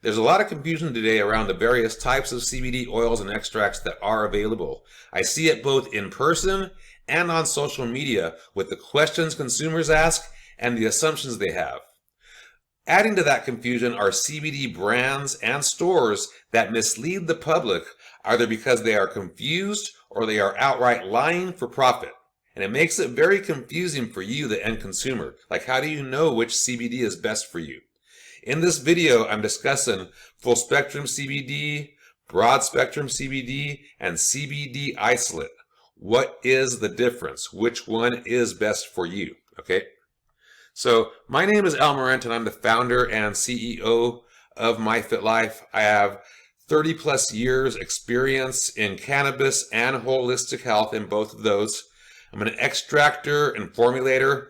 There's a lot of confusion today around the various types of CBD oils and extracts that are available. I see it both in person and on social media with the questions consumers ask and the assumptions they have. Adding to that confusion are CBD brands and stores that mislead the public, either because they are confused or they are outright lying for profit. And it makes it very confusing for you, the end consumer. Like, how do you know which CBD is best for you? In this video, I'm discussing full spectrum CBD, broad spectrum CBD, and CBD Isolate. What is the difference? Which one is best for you? Okay. So my name is Al Morent, and I'm the founder and CEO of myfitlife. I have 30 plus years experience in cannabis and holistic health in both of those. I'm an extractor and formulator.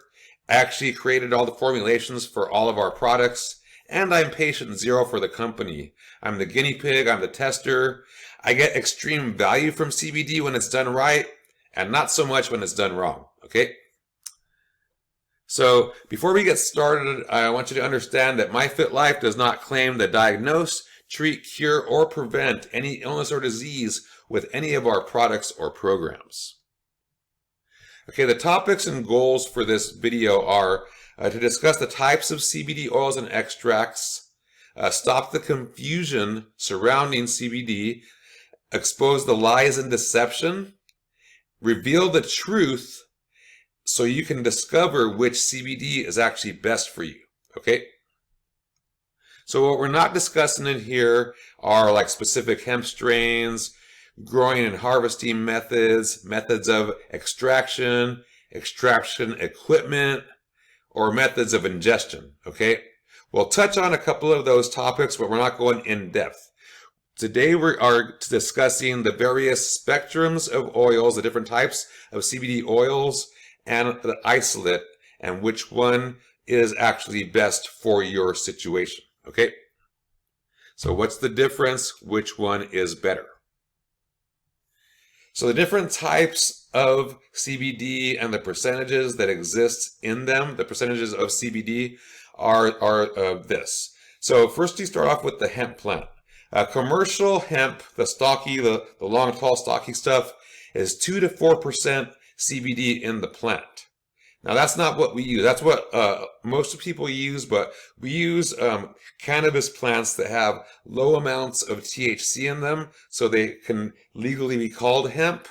I actually created all the formulations for all of our products. And I'm patient zero for the company. I'm the guinea pig, I'm the tester. I get extreme value from CBD when it's done right, and not so much when it's done wrong, okay? So before we get started, I want you to understand that myfitlife does not claim to diagnose, treat, cure, or prevent any illness or disease with any of our products or programs. Okay, the topics and goals for this video are to discuss the types of CBD oils and extracts, stop the confusion surrounding CBD, expose the lies and deception, reveal the truth so you can discover which CBD is actually best for you, okay? So what we're not discussing in here are like specific hemp strains, growing and harvesting methods, methods of extraction, extraction equipment, or methods of ingestion, okay? We'll touch on a couple of those topics, but we're not going in depth. Today we are discussing the various spectrums of oils, the different types of CBD oils and the isolate, and which one is actually best for your situation, okay? So what's the difference? Which one is better? So the different types of CBD and the percentages that exist in them, the percentages of CBD are this. So first you start off with the hemp plant. Commercial hemp, the stocky, the long, tall, stocky stuff, is 2 to 4% CBD in the plant. Now that's not what we use. That's what most people use, but we use cannabis plants that have low amounts of THC in them, so they can legally be called hemp,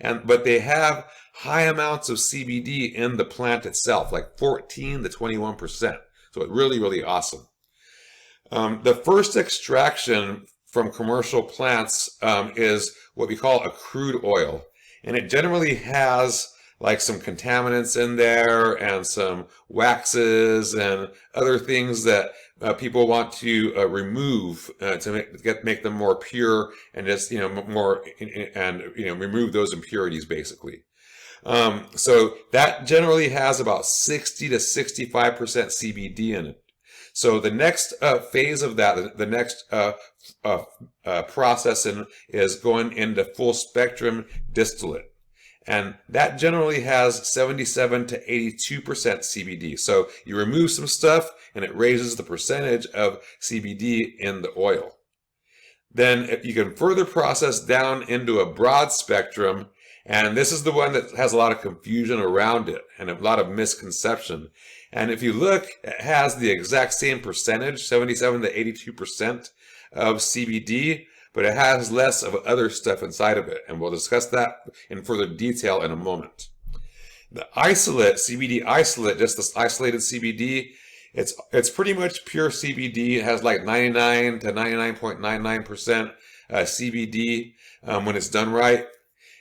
but they have high amounts of CBD in the plant itself, like 14 to 21%. So it's really, really awesome. The first extraction from commercial plants is what we call a crude oil, and it generally has like some contaminants in there and some waxes and other things that people want to remove to make them more pure and just more and remove those impurities basically. So that generally has about 60 to 65% CBD in it. So the next phase of that, the next processing is going into full spectrum distillate. And that generally has 77 to 82% CBD. So you remove some stuff and it raises the percentage of CBD in the oil. Then if you can further process down into a broad spectrum, and this is the one that has a lot of confusion around it and a lot of misconception. And if you look, it has the exact same percentage, 77 to 82% of CBD, but it has less of other stuff inside of it, and we'll discuss that in further detail in a moment. The isolate, CBD isolate, just this isolated CBD, it's pretty much pure CBD. It has like 99 to 99.99% CBD when it's done right.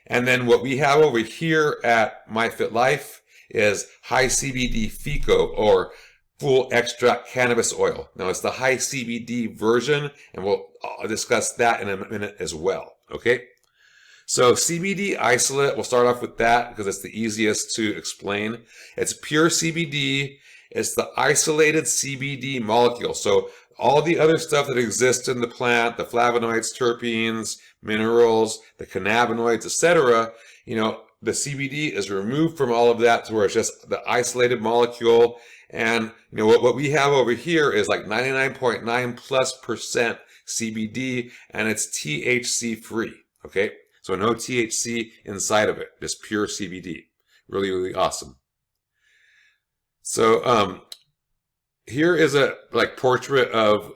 And then what we have over here at myfitlife is high CBD FECO, or full extract cannabis oil. Now it's the high CBD version, and we'll discuss that in a minute as well, okay? So CBD isolate, we'll start off with that because it's the easiest to explain. It's pure CBD. It's the isolated CBD molecule. So all the other stuff that exists in the plant, the flavonoids, terpenes, minerals, the cannabinoids, etc., the CBD is removed from all of that to where it's just the isolated molecule. And what we have over here is like 99.9+% CBD, and it's THC free. Okay, so no THC inside of it, just pure CBD. Really, really awesome. So here is a portrait of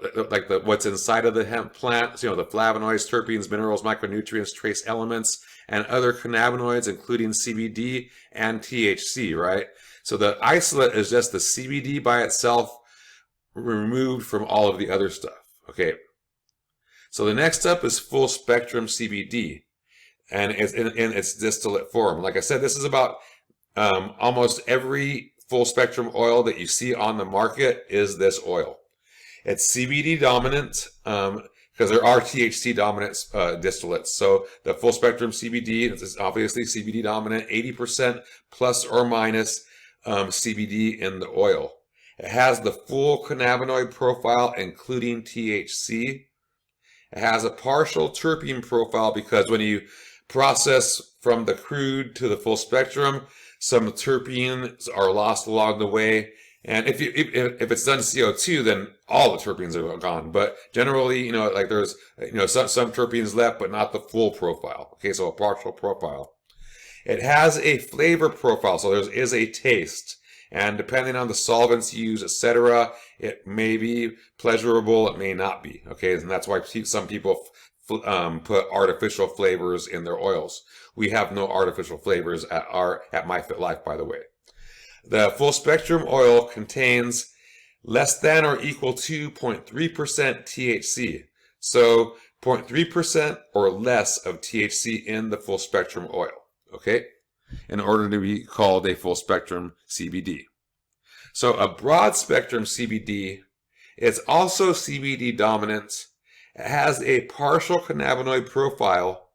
what's inside of the hemp plant. So, the flavonoids, terpenes, minerals, micronutrients, trace elements, and other cannabinoids, including CBD and THC, right? So the isolate is just the CBD by itself, removed from all of the other stuff, okay? So the next up is full spectrum CBD, and it's in its distillate form. Like I said, this is about almost every full spectrum oil that you see on the market is this oil. It's CBD dominant, because there are THC dominant distillates. So the full spectrum CBD is obviously CBD dominant, 80% plus or minus CBD in the oil. It has the full cannabinoid profile, including THC. It has a partial terpene profile because when you process from the crude to the full spectrum, some terpenes are lost along the way. And if it's done CO2, then all the terpenes are gone. But generally, there's some terpenes left, but not the full profile. Okay, so a partial profile. It has a flavor profile, so there is a taste. And depending on the solvents used, etc., it may be pleasurable, it may not be. Okay, and that's why some people put artificial flavors in their oils. We have no artificial flavors at myfitlife, by the way. The full spectrum oil contains less than or equal to 0.3% THC. So 0.3% or less of THC in the full spectrum oil, okay, in order to be called a full spectrum CBD. So a broad spectrum CBD, it's also CBD dominant. It has a partial cannabinoid profile,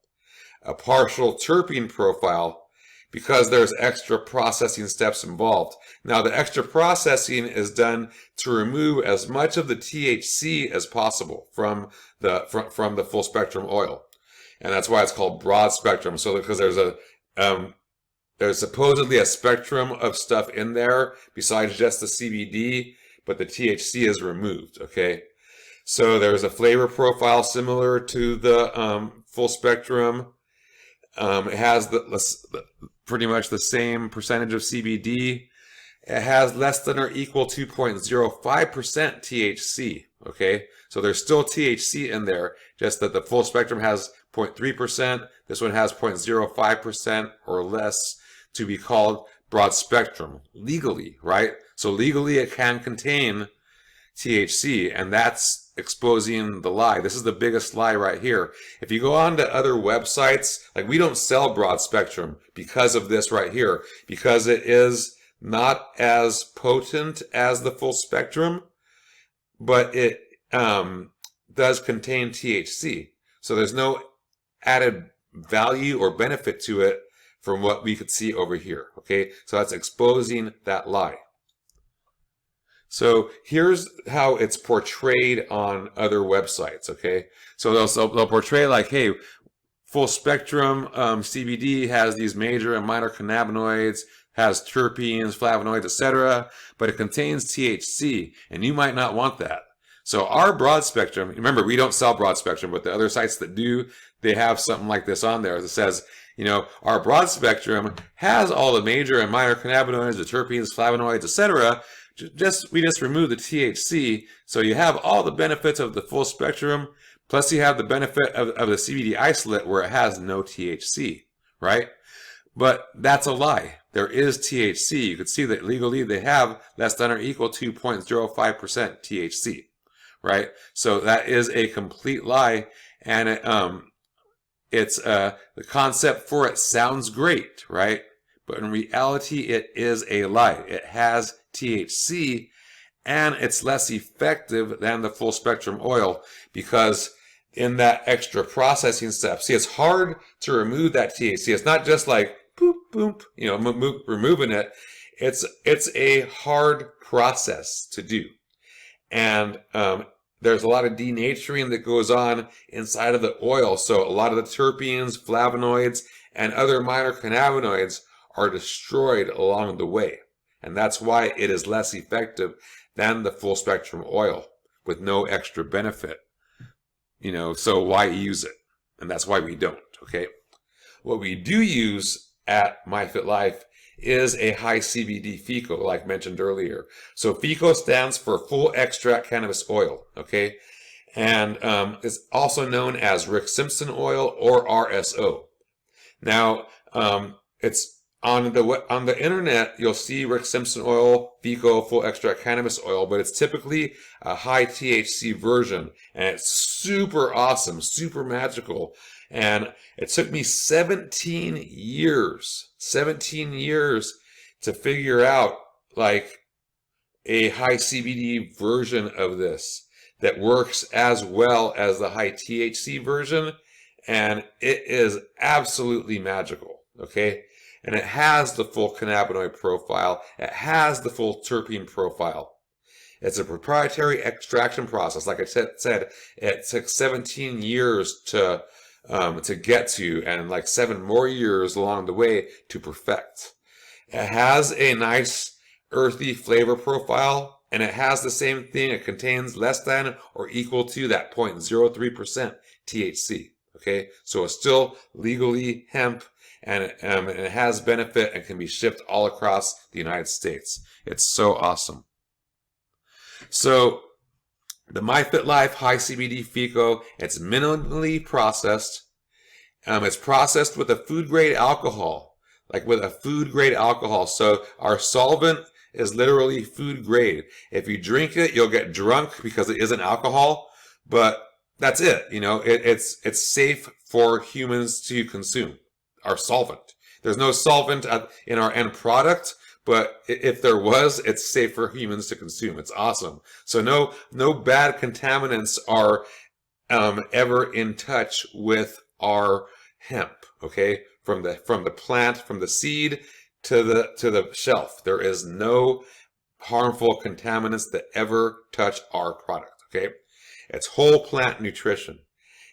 a partial terpene profile, because there's extra processing steps involved. Now, the extra processing is done to remove as much of the THC as possible from the full spectrum oil, and that's why it's called broad spectrum. So, because there's supposedly a spectrum of stuff in there besides just the CBD, but the THC is removed. Okay, so there's a flavor profile similar to the full spectrum. It has pretty much the same percentage of CBD. It has less than or equal to 0.05% THC. Okay, so there's still THC in there, just that the full spectrum has 0.3%. This one has 0.05% or less to be called broad spectrum legally, right? So legally it can contain THC, and that's exposing the lie. This is the biggest lie right here. If you go on to other websites, we don't sell broad spectrum because of this right here, because it is not as potent as the full spectrum, but it does contain THC. So there's no added value or benefit to it from what we could see over here. Okay, so that's exposing that lie. So here's how it's portrayed on other websites, okay? So they'll portray hey, full spectrum CBD has these major and minor cannabinoids, has terpenes, flavonoids, etc., but it contains THC, and you might not want that. So our broad spectrum, remember, we don't sell broad spectrum, but the other sites that do, they have something like this on there that says, our broad spectrum has all the major and minor cannabinoids, the terpenes, flavonoids, etc., we just remove the THC, so you have all the benefits of the full spectrum, plus you have the benefit of the CBD isolate where it has no THC, right? But that's a lie. There is THC. You can see that legally they have less than or equal to 0.05% THC, right? So that is a complete lie, and the concept for it sounds great, right? But in reality, it is a lie. It has THC, and it's less effective than the full spectrum oil because in that extra processing step, see, it's hard to remove that THC. It's not just like boop, boop, removing it. It's a hard process to do. And there's a lot of denaturing that goes on inside of the oil. So a lot of the terpenes, flavonoids, and other minor cannabinoids are destroyed along the way. And that's why it is less effective than the full spectrum oil with no extra benefit. So why use it? And that's why we don't, okay? What we do use at myfitlife is a high CBD FECO, like mentioned earlier. So FECO stands for full extract cannabis oil, okay? And it's also known as Rick Simpson oil or RSO. Now, it's on the internet, you'll see Rick Simpson oil, FECO, full extract cannabis oil, but it's typically a high THC version, and it's super awesome, super magical. And it took me 17 years to figure out like a high CBD version of this that works as well as the high THC version, and it is absolutely magical, okay? And it has the full cannabinoid profile. It has the full terpene profile. It's a proprietary extraction process. Like I said, it took 17 years to get to, and like 7 more years along the way to perfect. It has a nice earthy flavor profile, and it has the same thing. It contains less than or equal to that 0.03% THC. Okay, so it's still legally hemp, and it has benefit and can be shipped all across the United States. It's so awesome. So the myfitlife high CBD FECO, it's minimally processed. It's processed with a food grade alcohol, So our solvent is literally food grade. If you drink it, you'll get drunk because it isn't alcohol, but that's it. It's safe for humans to consume. Our solvent. There's no solvent in our end product, but if there was, it's safe for humans to consume. It's awesome. So no bad contaminants are ever in touch with our hemp. Okay, from the plant, from the seed to the shelf, there is no harmful contaminants that ever touch our product. Okay, it's whole plant nutrition.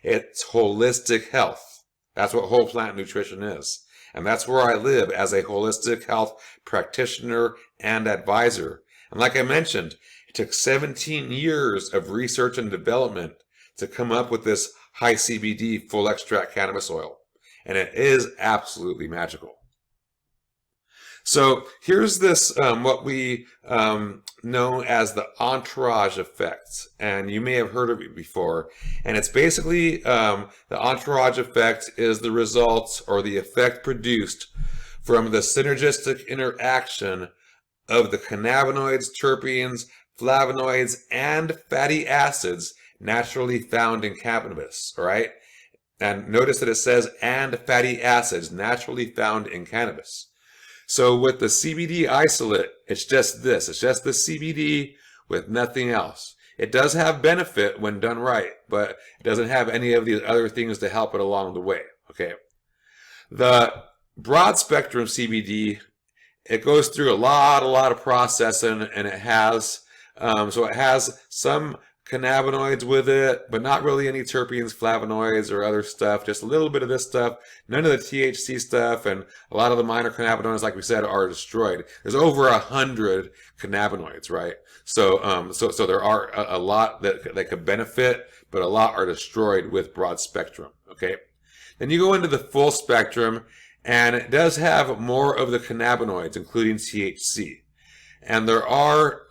It's holistic health. That's what whole plant nutrition is. And that's where I live as a holistic health practitioner and advisor. And like I mentioned, it took 17 years of research and development to come up with this high CBD full extract cannabis oil. And it is absolutely magical. So here's this, what we know as the entourage effect. And you may have heard of it before. And it's basically, the entourage effect is the result or the effect produced from the synergistic interaction of the cannabinoids, terpenes, flavonoids, and fatty acids naturally found in cannabis, all right? And notice that it says, and fatty acids naturally found in cannabis. So with the CBD Isolate, it's just this. It's just the CBD with nothing else. It does have benefit when done right, but it doesn't have any of the other things to help it along the way, okay? The broad spectrum CBD, it goes through a lot of processing, and it has, so it has some cannabinoids with it, but not really any terpenes, flavonoids, or other stuff. Just a little bit of this stuff, none of the THC stuff, and a lot of the minor cannabinoids, like we said, are destroyed. There's over 100 cannabinoids, right? So there are a lot that could benefit, but a lot are destroyed with broad spectrum. Okay. Then you go into the full spectrum, and it does have more of the cannabinoids, including THC. And there are,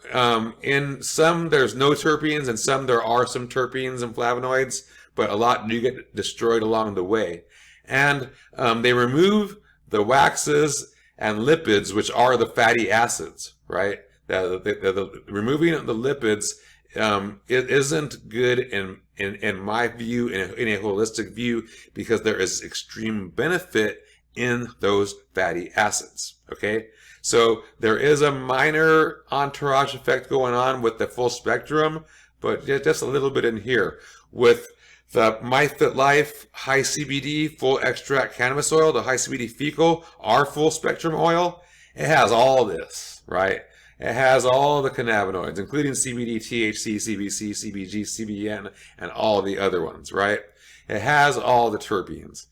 in some there's no terpenes, and some there are some terpenes and flavonoids, but a lot do get destroyed along the way. And they remove the waxes and lipids, which are the fatty acids, right? The removing of the lipids it isn't good in my view, in a holistic view, because there is extreme benefit in those fatty acids, okay? So there is a minor entourage effect going on with the full spectrum, but just a little bit in here. With the myfitlife high CBD full extract cannabis oil, the high CBD FECO, our full spectrum oil, it has all this, right? It has all the cannabinoids, including CBD, THC, CBC, CBG, CBN, and all the other ones, right? It has all the terpenes.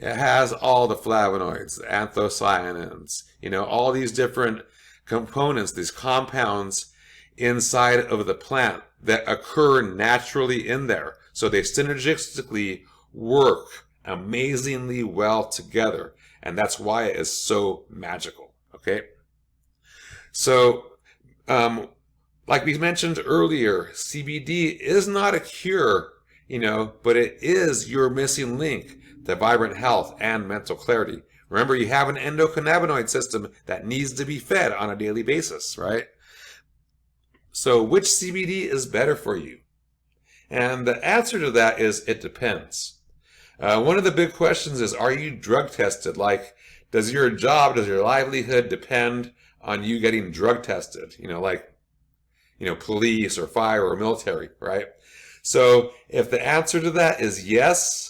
It has all the flavonoids, the anthocyanins, all these different components, these compounds inside of the plant that occur naturally in there. So they synergistically work amazingly well together. And that's why it is so magical. Okay? So, like we mentioned earlier, CBD is not a cure, but it is your missing link to vibrant health and mental clarity. Remember, you have an endocannabinoid system that needs to be fed on a daily basis, right? So which CBD is better for you? And the answer to that is it depends. One of the big questions is, are you drug tested? Like, does your job, does your livelihood depend on you getting drug tested? Police or fire or military, right? So if the answer to that is yes,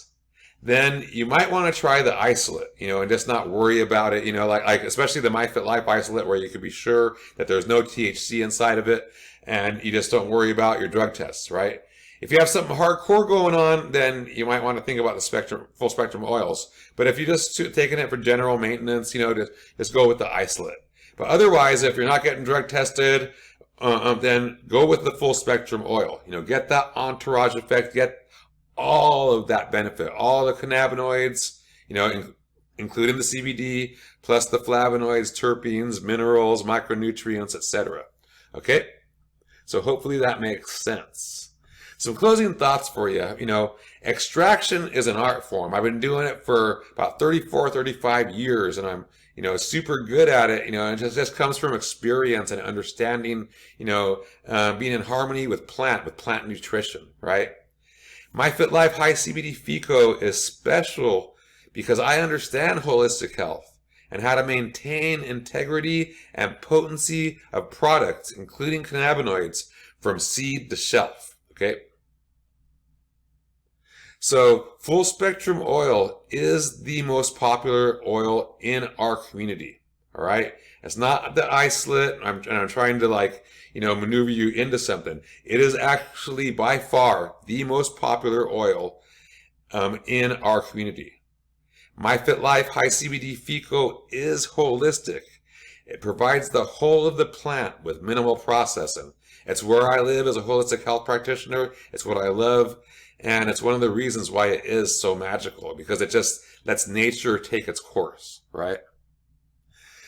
then you might want to try the isolate, and just not worry about it, like especially the myfitlife isolate, where you can be sure that there's no THC inside of it and you just don't worry about your drug tests, right? If you have something hardcore going on, then you might want to think about the full spectrum oils. But if you're just taking it for general maintenance, just go with the isolate. But otherwise, if you're not getting drug tested, then go with the full spectrum oil. Get that entourage effect, get all of that benefit, all the cannabinoids, including the CBD, plus the flavonoids, terpenes, minerals, micronutrients, etc. Okay? So hopefully that makes sense. Some closing thoughts for you. Extraction is an art form. I've been doing it for about 34, 35 years, and I'm, super good at it, and it just comes from experience and understanding, being in harmony with plant nutrition, right? myfitlife High CBD FECO is special because I understand holistic health and how to maintain integrity and potency of products, including cannabinoids, from seed to shelf, okay? So full spectrum oil is the most popular oil in our community, all right? It's not the isolate, and I'm trying to maneuver you into something. It is actually by far the most popular oil in our community. myfitlife High CBD FECO is holistic. It provides the whole of the plant with minimal processing. It's where I live as a holistic health practitioner. It's what I love. And it's one of the reasons why it is so magical, because it just lets nature take its course, right?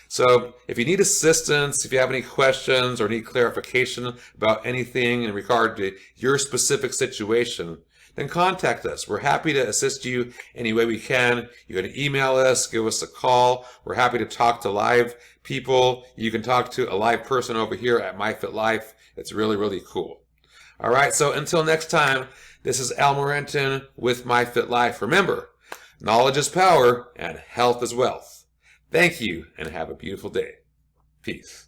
So if you need assistance, if you have any questions or need clarification about anything in regard to your specific situation, then contact us. We're happy to assist you any way we can. You can email us, give us a call. We're happy to talk to live people. You can talk to a live person over here at myfitlife. It's really, really cool. All right, so until next time, this is Al Morenton with myfitlife. Remember, knowledge is power and health is wealth. Thank you and have a beautiful day. Peace.